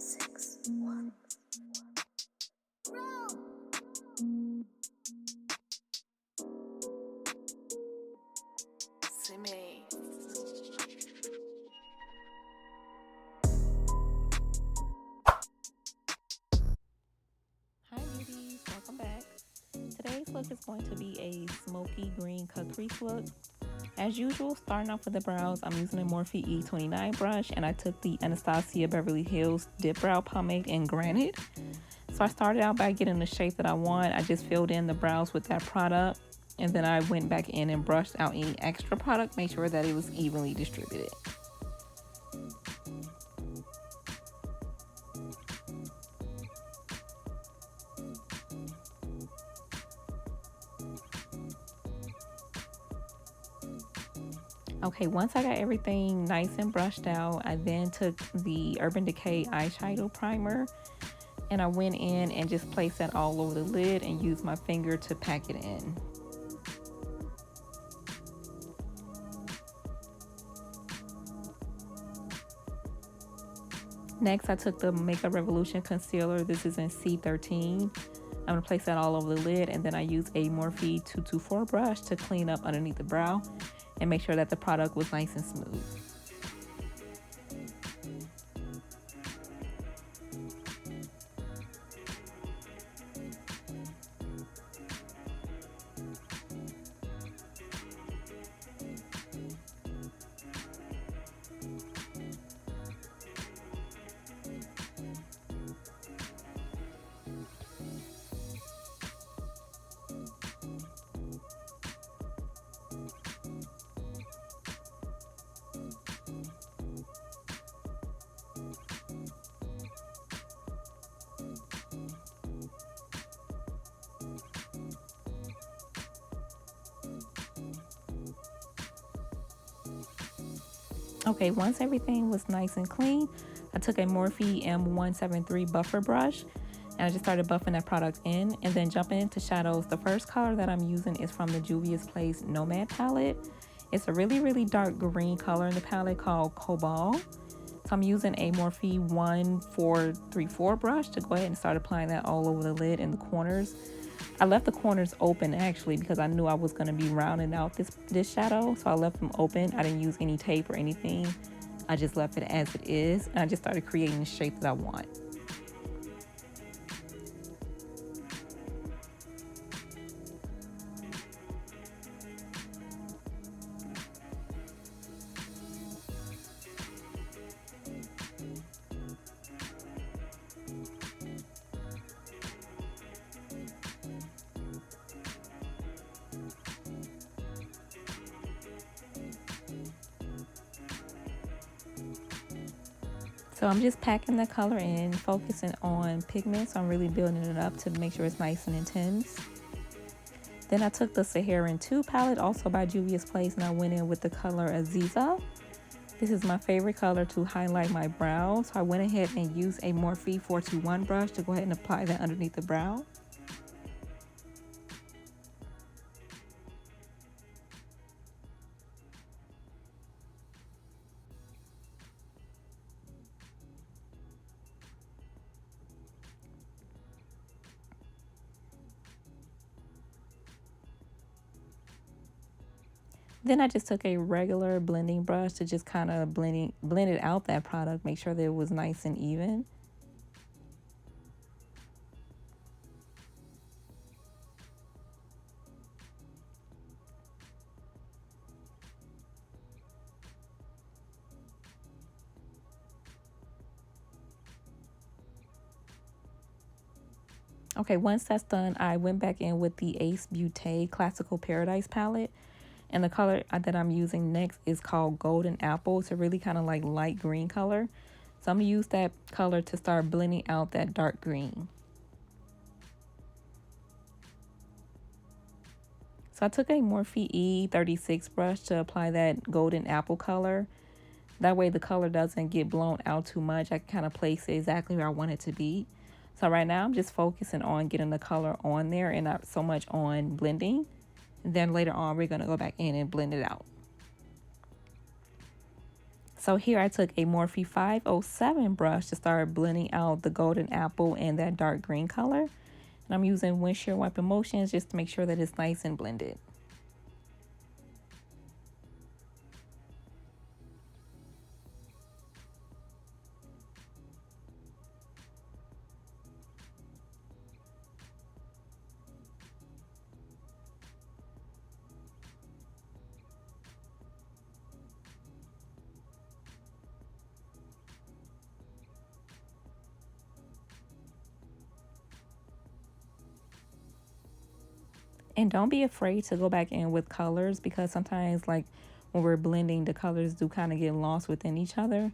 6, 1. Simi. Hi beauties, welcome back. Today's look is going to be a smoky green cut crease look. As usual, starting off with the brows, I'm using a Morphe E29 brush and I took the Anastasia Beverly Hills Dip Brow Pomade in Granite. So I started out by getting the shape that I want. I just filled in the brows with that product and then I went back in and brushed out any extra product, made sure that it was evenly distributed. Okay, once I got everything nice and brushed out, I then took the Urban Decay eyeshadow primer and I went in and just placed that all over the lid and used my finger to pack it in. Next, I took the Makeup Revolution concealer. This is in C13. I'm going to place that all over the lid and then I use a Morphe 224 brush to clean up underneath the brow and make sure that the product was nice and smooth. Okay, once everything was nice and clean, I took a Morphe M173 buffer brush and I just started buffing that product in and then jumping into shadows. The first color that I'm using is from the Juvias Nomad palette. It's a really dark green color in the palette called Cobalt. So I'm using a Morphe 1434 brush to go ahead and start applying that all over the lid and the corners. I left the corners open actually because I knew I was going to be rounding out this shadow, so I left them open. I didn't use any tape or anything. I just left it as it is and I just started creating the shape that I want. So I'm just packing the color in, focusing on pigment. So I'm really building it up to make sure it's nice and intense. Then I took the Saharan 2 palette, also by Juvia's Place, and I went in with the color Aziza. This is my favorite color to highlight my brows. So I went ahead and used a Morphe 421 brush to go ahead and apply that underneath the brow. Then I just took a regular blending brush to just kind of blended out that product, make sure that it was nice and even. Okay, once that's done, I went back in with the Ace Beaute Classical Paradise palette. And the color that I'm using next is called Golden Apple. It's a really kind of like light green color. So I'm going to use that color to start blending out that dark green. So I took a Morphe E36 brush to apply that Golden Apple color. That way the color doesn't get blown out too much. I can kind of place it exactly where I want it to be. So right now I'm just focusing on getting the color on there and not so much on blending. And then later on, we're going to go back in and blend it out. So here I took a Morphe 507 brush to start blending out the golden apple and that dark green color. And I'm using windshield wiper motions just to make sure that it's nice and blended. And don't be afraid to go back in with colors, because sometimes, like when we're blending, the colors do kind of get lost within each other.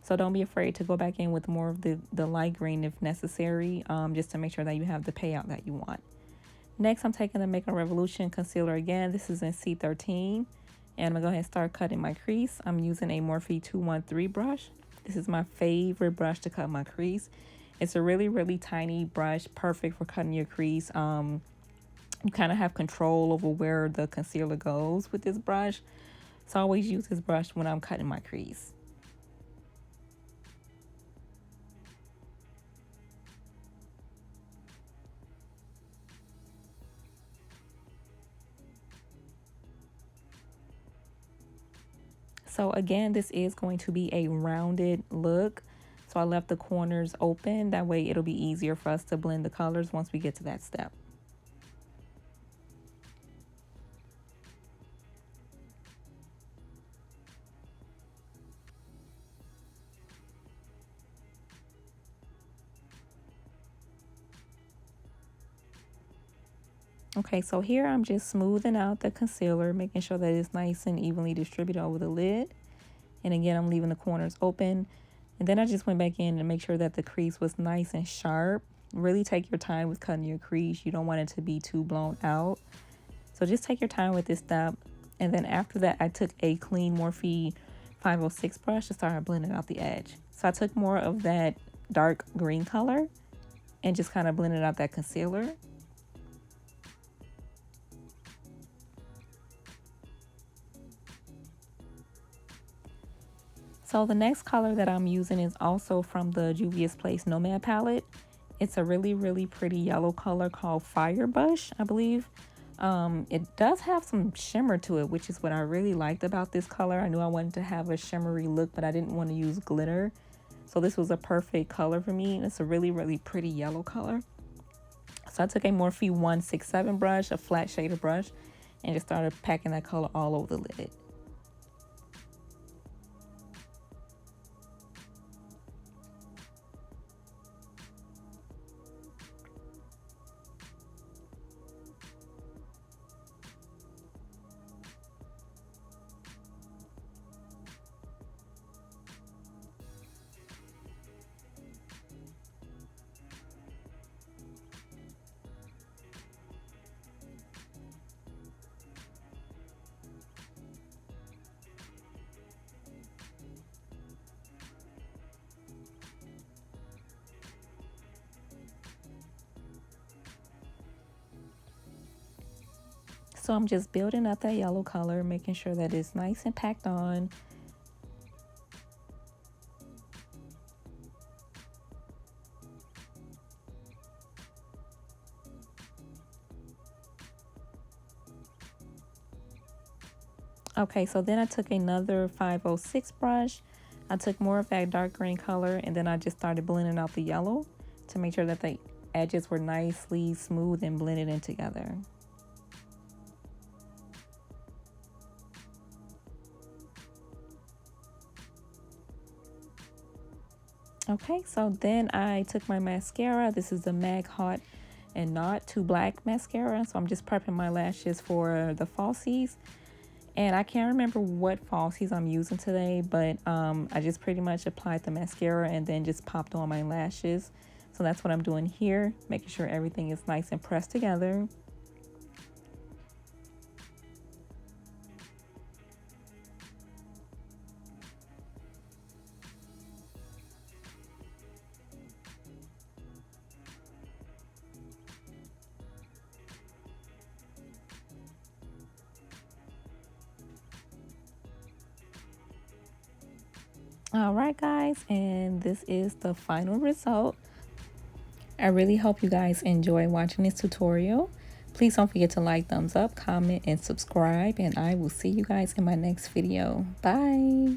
So don't be afraid to go back in with more of the light green if necessary, just to make sure that you have the payout that you want. Next, I'm taking the Makeup Revolution concealer again. This is in C13. And I'm going to go ahead and start cutting my crease. I'm using a Morphe 213 brush. This is my favorite brush to cut my crease. It's a really, really tiny brush, perfect for cutting your crease. You kind of have control over where the concealer goes with this brush. So I always use this brush when I'm cutting my crease. So again, this is going to be a rounded look. So I left the corners open. That way it'll be easier for us to blend the colors once we get to that step. Okay, so here I'm just smoothing out the concealer, making sure that it's nice and evenly distributed over the lid. And again, I'm leaving the corners open. And then I just went back in to make sure that the crease was nice and sharp. Really take your time with cutting your crease. You don't want it to be too blown out. So just take your time with this step. And then after that, I took a clean Morphe 506 brush to start blending out the edge. So I took more of that dark green color and just kind of blended out that concealer. So the next color that I'm using is also from the Juvia's Place Nomad palette. It's a really, really pretty yellow color called Firebush, I believe. It does have some shimmer to it, which is what I really liked about this color. I knew I wanted to have a shimmery look, but I didn't want to use glitter. So this was a perfect color for me. And it's a really, really pretty yellow color. So I took a Morphe 167 brush, a flat shader brush, and just started packing that color all over the lid. So I'm just building up that yellow color, making sure that it's nice and packed on. Okay, so then I took another 506 brush. I took more of that dark green color, and then I just started blending out the yellow to make sure that the edges were nicely smooth and blended in together. Okay, so then I took my mascara. This is the MAC Haught and Not Too Black mascara. So I'm just prepping my lashes for the falsies. And I can't remember what falsies I'm using today, but I just pretty much applied the mascara and then just popped on my lashes. So that's what I'm doing here, making sure everything is nice and pressed together. All right, guys, and this is the final result. I really hope you guys enjoy watching this tutorial. Please don't forget to like, thumbs up, comment, and subscribe, and I will see you guys in my next video. Bye.